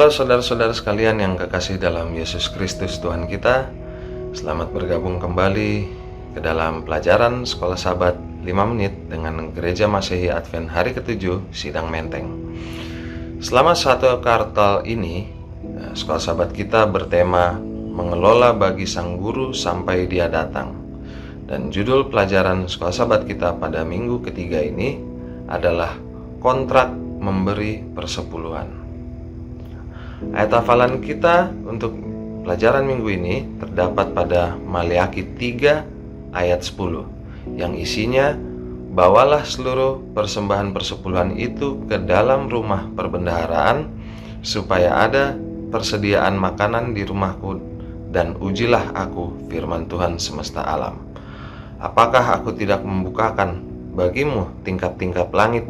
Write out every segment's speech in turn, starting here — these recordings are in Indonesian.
Halo saudara-saudara sekalian yang kekasih dalam Yesus Kristus Tuhan kita. Selamat bergabung kembali ke dalam pelajaran Sekolah Sabat 5 menit dengan Gereja Masehi Advent hari ke-7 Sidang Menteng. Selama satu kuartal ini, Sekolah Sabat kita bertema mengelola bagi Sang Guru sampai Dia datang. Dan judul pelajaran Sekolah Sabat kita pada minggu ketiga ini adalah kontrak memberi persepuluhan. Ayat hafalan kita untuk pelajaran minggu ini terdapat pada Maleakhi 3 ayat 10 yang isinya, bawalah seluruh persembahan persepuluhan itu ke dalam rumah perbendaharaan supaya ada persediaan makanan di rumahku, dan ujilah aku firman Tuhan semesta alam. Apakah aku tidak membukakan bagimu tingkap-tingkap langit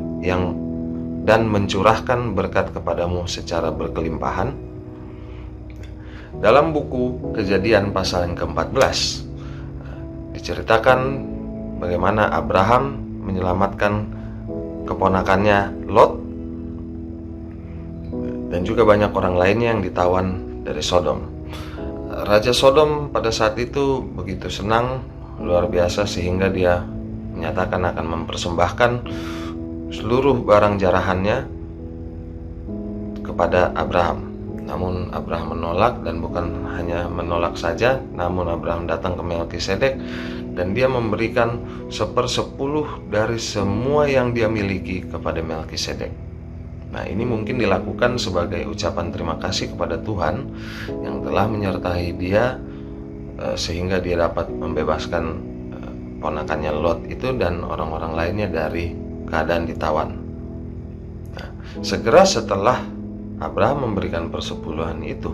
dan mencurahkan berkat kepadamu secara berkelimpahan? Dalam buku Kejadian pasal yang ke-14 diceritakan bagaimana Abraham menyelamatkan keponakannya Lot dan juga banyak orang lainnya yang ditawan dari Sodom. Raja Sodom pada saat itu begitu senang, luar biasa, sehingga dia menyatakan akan mempersembahkan seluruh barang jarahannya kepada Abraham. Namun Abraham menolak, dan bukan hanya menolak saja, namun Abraham datang ke Melkisedek dan dia memberikan 1/10 dari semua yang dia miliki kepada Melkisedek. Nah, ini mungkin dilakukan sebagai ucapan terima kasih kepada Tuhan yang telah menyertai dia sehingga dia dapat membebaskan ponakannya Lot itu dan orang-orang lainnya dari keadaan ditawan. Nah, segera setelah Abraham memberikan persepuluhan itu,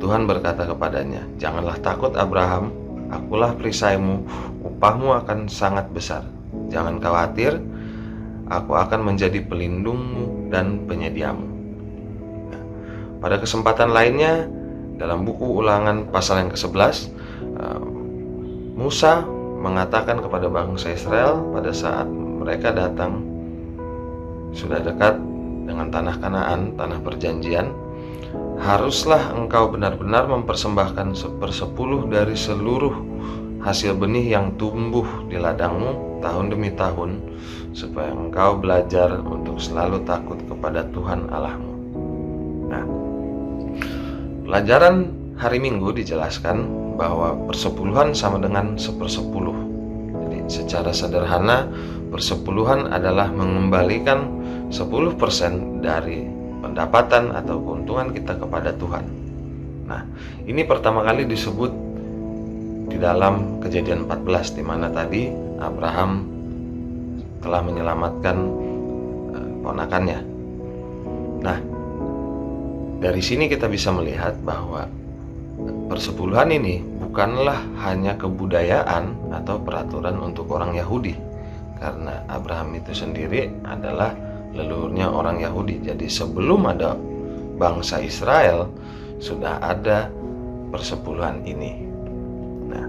Tuhan berkata kepadanya, "Janganlah takut Abraham, akulah perisaimu, upahmu akan sangat besar. Jangan khawatir, aku akan menjadi pelindungmu dan penyediamu." Nah, pada kesempatan lainnya, dalam buku Ulangan pasal yang ke-11, Musa mengatakan kepada bangsa Israel pada saat mereka datang sudah dekat dengan tanah Kanaan, tanah perjanjian, haruslah engkau benar-benar mempersembahkan 1/10 dari seluruh hasil benih yang tumbuh di ladangmu tahun demi tahun, supaya engkau belajar untuk selalu takut kepada Tuhan Allahmu. Nah, pelajaran hari Minggu dijelaskan bahwa persepuluhan sama dengan 1/10. Jadi secara sederhana, persepuluhan adalah mengembalikan 10% dari pendapatan atau keuntungan kita kepada Tuhan. Nah, ini pertama kali disebut di dalam Kejadian 14, di mana tadi Abraham telah menyelamatkan ponakannya. Nah, dari sini kita bisa melihat bahwa persepuluhan ini bukanlah hanya kebudayaan atau peraturan untuk orang Yahudi, karena Abraham itu sendiri adalah leluhurnya orang Yahudi. Jadi sebelum ada bangsa Israel sudah ada persepuluhan ini. Nah,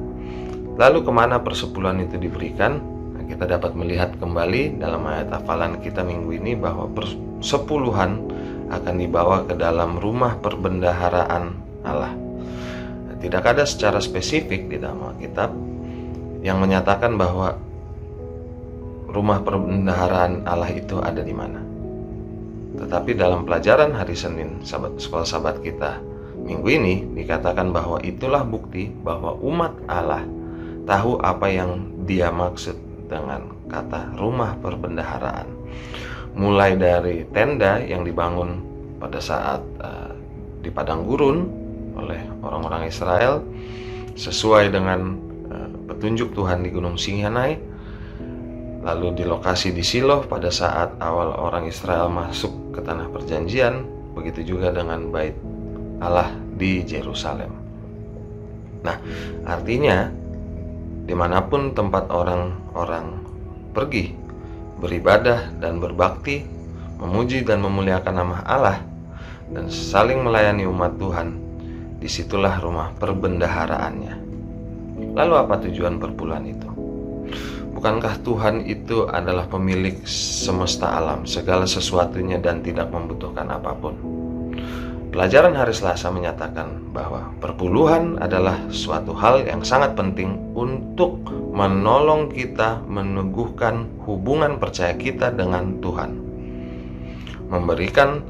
lalu kemana persepuluhan itu diberikan? Nah, kita dapat melihat kembali dalam ayat hafalan kita minggu ini bahwa persepuluhan akan dibawa ke dalam rumah perbendaharaan Allah. Nah, tidak ada secara spesifik di dalam Alkitab yang menyatakan bahwa rumah perbendaharaan Allah itu ada di mana. Tetapi dalam pelajaran hari Senin Sekolah Sabat kita minggu ini dikatakan bahwa itulah bukti bahwa umat Allah tahu apa yang Dia maksud dengan kata rumah perbendaharaan. Mulai dari tenda yang dibangun pada saat di padang gurun oleh orang-orang Israel sesuai dengan petunjuk Tuhan di Gunung Sinai, lalu di lokasi di Shiloh pada saat awal orang Israel masuk ke tanah perjanjian, begitu juga dengan bait Allah di Yerusalem. Nah, artinya dimanapun tempat orang-orang pergi beribadah dan berbakti, memuji dan memuliakan nama Allah, dan saling melayani umat Tuhan, disitulah rumah perbendaharaannya. Lalu apa tujuan perpuluhan itu? Bukankah Tuhan itu adalah pemilik semesta alam, segala sesuatunya, dan tidak membutuhkan apapun? Pelajaran hari Selasa menyatakan bahwa perpuluhan adalah suatu hal yang sangat penting untuk menolong kita meneguhkan hubungan percaya kita dengan Tuhan. Memberikan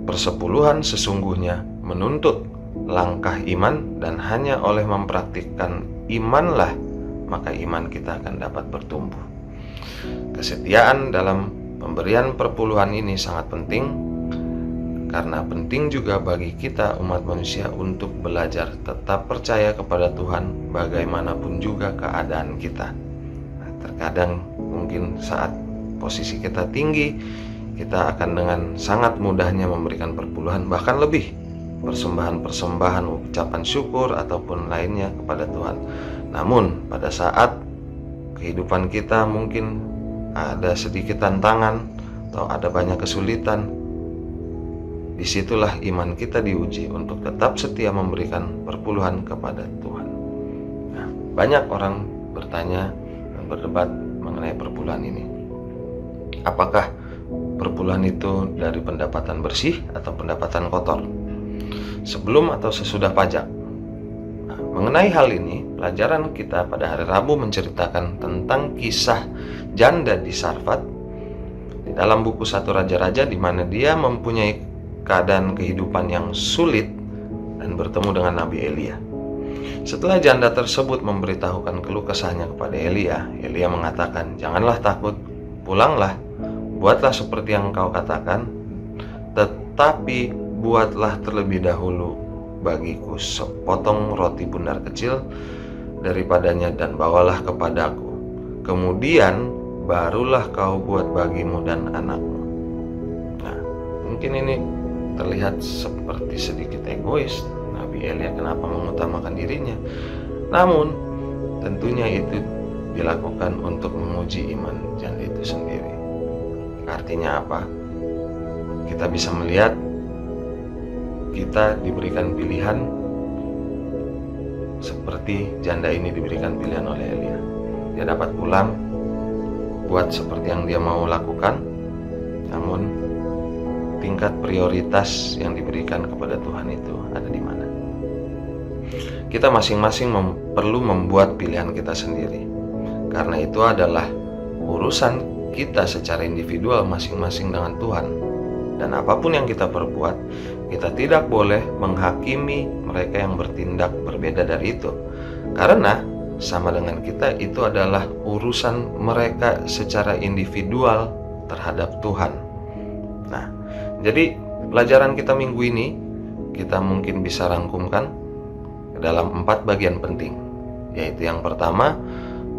persepuluhan sesungguhnya menuntut langkah iman, dan hanya oleh mempraktikkan imanlah maka iman kita akan dapat bertumbuh. Kesetiaan dalam pemberian perpuluhan ini sangat penting, karena penting juga bagi kita umat manusia untuk belajar tetap percaya kepada Tuhan bagaimanapun juga keadaan kita. Nah, terkadang mungkin saat posisi kita tinggi, kita akan dengan sangat mudahnya memberikan perpuluhan, bahkan lebih, persembahan-persembahan, ucapan syukur ataupun lainnya kepada Tuhan. Namun pada saat kehidupan kita mungkin ada sedikit tantangan atau ada banyak kesulitan, disitulah iman kita diuji untuk tetap setia memberikan perpuluhan kepada Tuhan. Nah, banyak orang bertanya dan berdebat mengenai perpuluhan ini. Apakah perpuluhan itu dari pendapatan bersih atau pendapatan kotor? Sebelum atau sesudah pajak? Nah, mengenai hal ini, pelajaran kita pada hari Rabu menceritakan tentang kisah janda di Sarfat di dalam buku 1 Raja-Raja, di mana dia mempunyai keadaan kehidupan yang sulit dan bertemu dengan Nabi Elia. Setelah janda tersebut memberitahukan keluh kesahnya kepada Elia, Elia mengatakan, "Janganlah takut, pulanglah, buatlah seperti yang kau katakan, tetapi buatlah terlebih dahulu bagiku sepotong roti bundar kecil daripadanya dan bawalah kepadaku. Kemudian barulah kau buat bagimu dan anakmu." Nah, mungkin ini terlihat seperti sedikit egois. Nabi Elia kenapa mengutamakan dirinya? Namun tentunya itu dilakukan untuk menguji iman janda itu sendiri. Artinya apa? Kita bisa melihat kita diberikan pilihan seperti janda ini diberikan pilihan oleh Elia. Dia dapat pulang, buat seperti yang dia mau lakukan, namun tingkat prioritas yang diberikan kepada Tuhan itu ada di mana? Kita masing-masing perlu membuat pilihan kita sendiri, karena itu adalah urusan kita secara individual masing-masing dengan Tuhan. Dan apapun yang kita perbuat, kita tidak boleh menghakimi mereka yang bertindak berbeda dari itu, karena sama dengan kita, itu adalah urusan mereka secara individual terhadap Tuhan. Nah, jadi pelajaran kita minggu ini kita mungkin bisa rangkumkan ke dalam 4 bagian penting, yaitu yang pertama,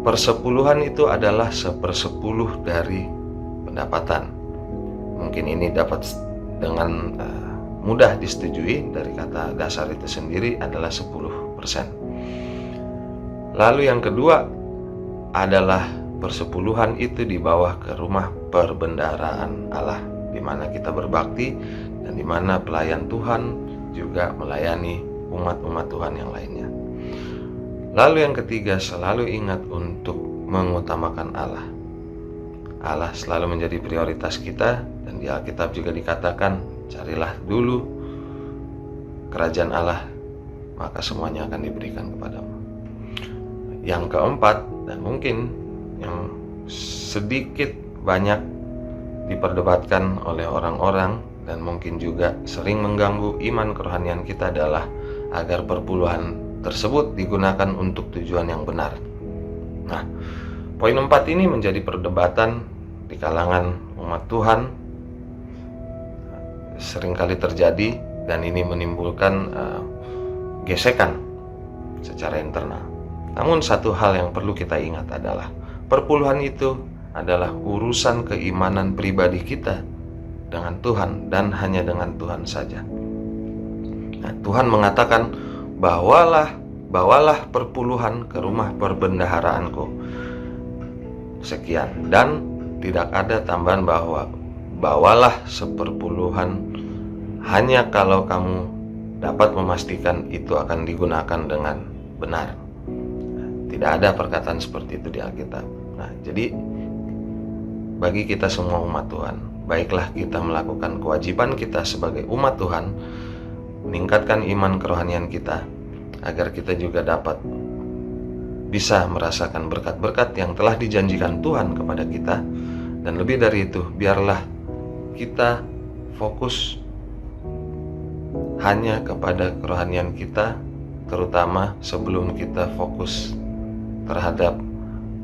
persepuluhan itu adalah 1/10 dari pendapatan. Mungkin ini dapat dengan mudah disetujui dari kata dasar itu sendiri adalah 10%. Lalu yang kedua adalah persepuluhan itu dibawa ke rumah perbendaharaan Allah, di mana kita berbakti dan di mana pelayan Tuhan juga melayani umat-umat Tuhan yang lainnya. Lalu yang ketiga, selalu ingat untuk mengutamakan Allah. Allah selalu menjadi prioritas kita, dan di Alkitab juga dikatakan, carilah dulu kerajaan Allah, maka semuanya akan diberikan kepadamu. Yang keempat, dan mungkin yang sedikit banyak diperdebatkan oleh orang-orang dan mungkin juga sering mengganggu iman kerohanian kita, adalah agar perpuluhan tersebut digunakan untuk tujuan yang benar. Nah, poin 4 ini menjadi perdebatan di kalangan umat Tuhan, seringkali terjadi, dan ini menimbulkan gesekan secara internal. Namun satu hal yang perlu kita ingat adalah perpuluhan itu adalah urusan keimanan pribadi kita dengan Tuhan dan hanya dengan Tuhan saja. Nah, Tuhan mengatakan, bawalah perpuluhan ke rumah perbendaharaanku. Sekian, dan tidak ada tambahan bahwa bawalah 1/10 hanya kalau kamu dapat memastikan itu akan digunakan dengan benar. Tidak ada perkataan seperti itu di Alkitab. Nah, jadi bagi kita semua umat Tuhan, baiklah kita melakukan kewajiban kita sebagai umat Tuhan, meningkatkan iman kerohanian kita, agar kita juga dapat bisa merasakan berkat-berkat yang telah dijanjikan Tuhan kepada kita. Dan lebih dari itu, biarlah kita fokus hanya kepada kerohanian kita, terutama sebelum kita fokus terhadap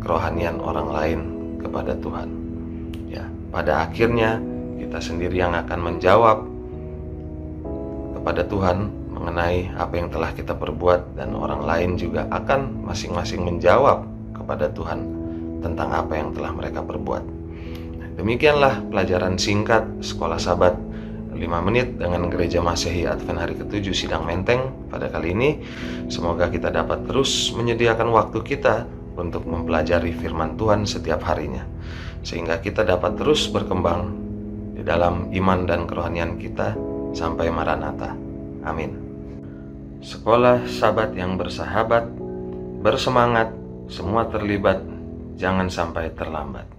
kerohanian orang lain kepada Tuhan. Ya, pada akhirnya kita sendiri yang akan menjawab kepada Tuhan mengenai apa yang telah kita perbuat, dan orang lain juga akan masing-masing menjawab kepada Tuhan tentang apa yang telah mereka perbuat. Demikianlah pelajaran singkat Sekolah Sabat 5 menit dengan Gereja Masehi Advent hari ke-7 Sidang Menteng pada kali ini. Semoga kita dapat terus menyediakan waktu kita untuk mempelajari firman Tuhan setiap harinya, sehingga kita dapat terus berkembang di dalam iman dan kerohanian kita sampai Maranatha. Amin. Sekolah Sabat yang bersahabat, bersemangat, semua terlibat, jangan sampai terlambat.